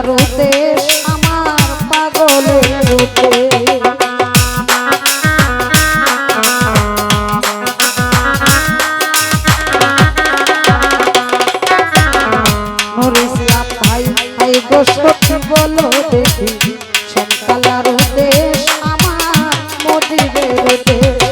colour উদ্দেশ আমার পাগলের উদ্দেশ নুর ইসলাম ভাই ভাই গো সত্যি বলো দেখি শ্যাম কালার উদ্দেশ আমার মোদিদের উদ্দেশ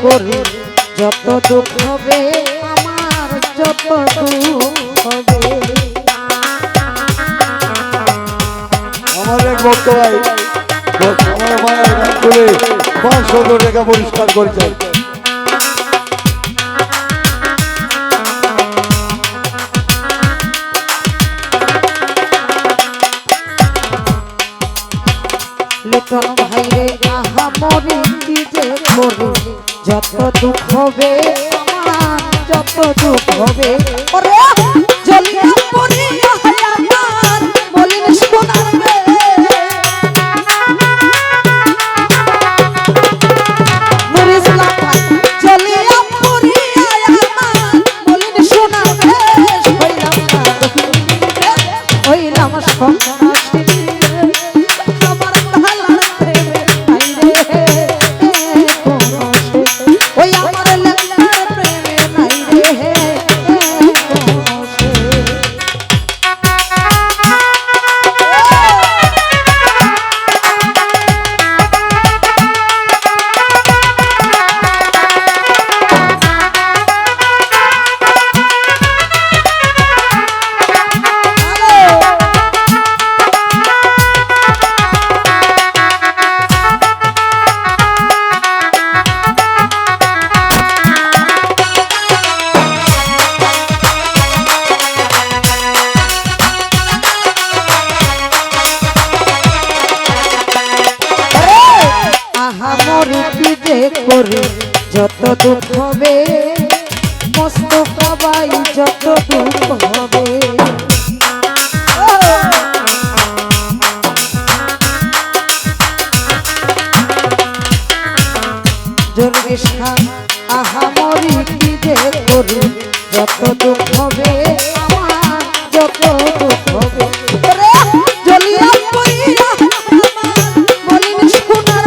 করি যত দুঃখ হবে আমার যত দুঃখ হবে আমার এক ভক্ত ভাই আমার মায়ের গান করে 500 টাকা পরিষ্কার করেছে লিটন ভাই রে আহা মরি কি যে করি যত দুঃখ হবে আমার যত দুঃখ হবে ওরে জ্বলিয়া পড়িয়া আমার বলিন সোনার নুর ইসলাম ভাই জ্বলিয়া পড়িয়া আমার বলিন সোনার হইলাম সন্ন্যাসী করি যত দুঃখ হবে মোস্তফা ভাই যত দুঃখ হবে জর্গিস খান আহা মরি কি যে করি যত দুঃখ হবে আমার যত দুঃখ হবে জ্বলিয়া পড়িয়া বলিন সোনার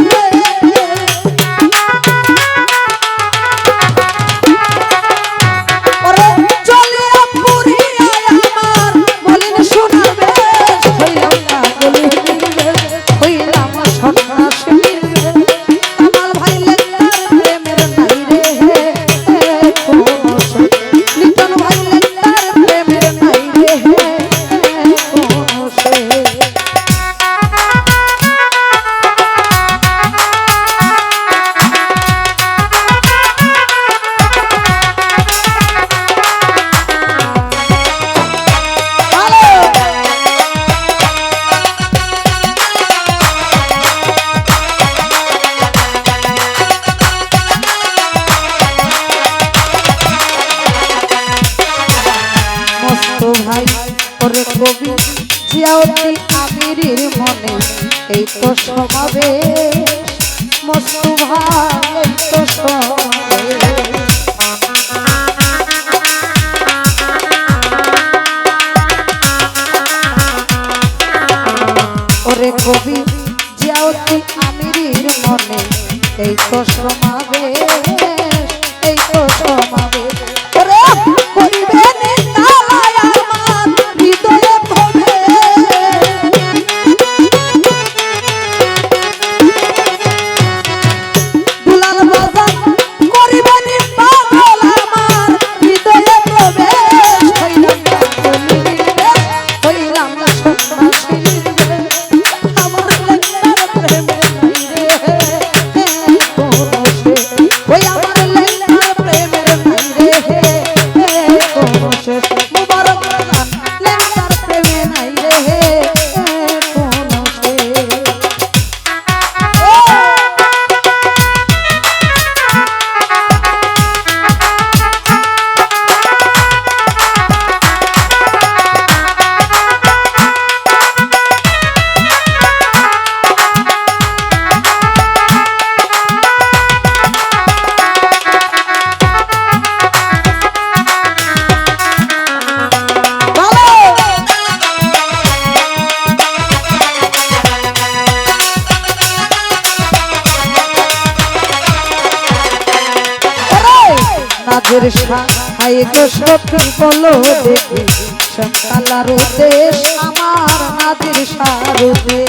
ভাই ওরে কবি জিয়াউদ্দি আমিরের মনে এই তো সমাবেশ মস্তু ভাই এই তো সমাবেশ ওরে কবি জিয়াউদ্দি আমিরের মনে এই তো সমাবেশ এই তো সমাবেশ ভাই গো সখী বলো দেখি সকালার দেশ আমার নাদির সারুতে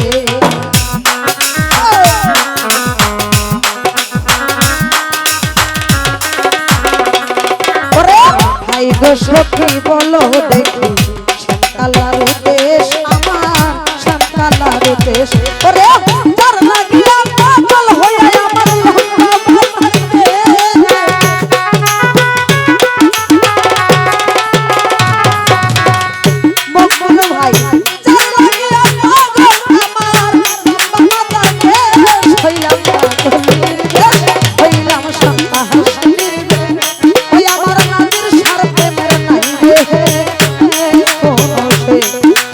ওরে ভাই গো সখী বলো দেখি সকালার দেশ আমার সকালার দেশ ওরে তার লাগিয়া পাগল হইয়া আমার মকবুল ভাই যার লাগিয়া পাগল আমার বাবাকে হইলাম পাগলের দেশ হইলাম সন্তাহাসির ওই আমার নাদির সার প্রেমের নাই রে কোনো সে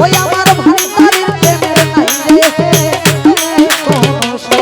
ওই আমার ভান্ডারির প্রেমের নাই রে কোনো সে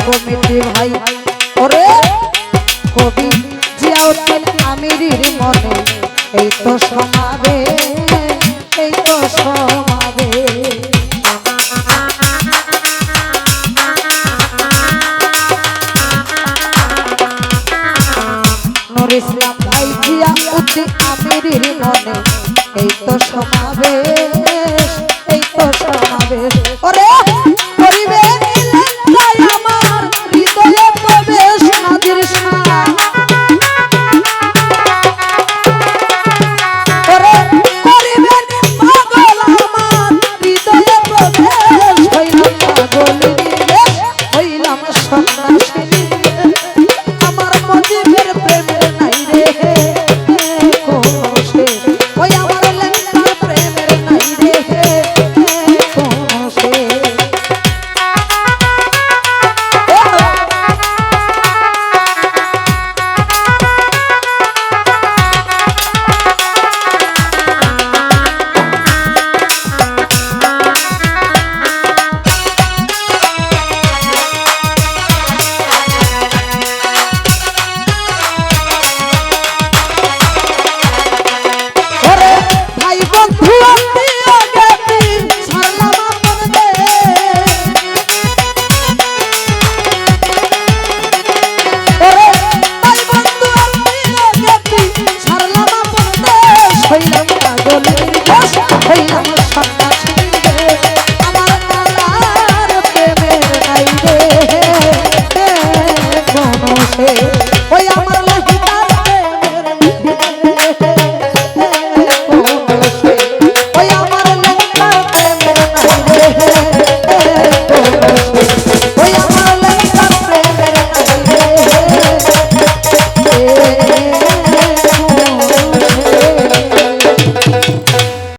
কমিটি ভাই ওরে কবি জিয়াউদ্দিন আমিরের মনে এই তো সমাবে এই তো সমাবে নুর ইসলাম ভাই জিয়াউদ্দিন আমিরের মনে এই তো সমাবে এই তো সমাবে ওরে করিবে নিলেন আমার হৃদয়ে প্রবেশ নাদির শাহ ওরে করিবে পাগল আমার হৃদয়ে প্রবেশ হইলাম পাগলের দেশ হইলাম সন্ন্যাসীর আমার মজিবের প্রেমের নাই রে কোনো শেষ ওই আমার লেঙ্গার প্রেমের নাই রে কোনো শেষ ওরে ভাই বন্ধু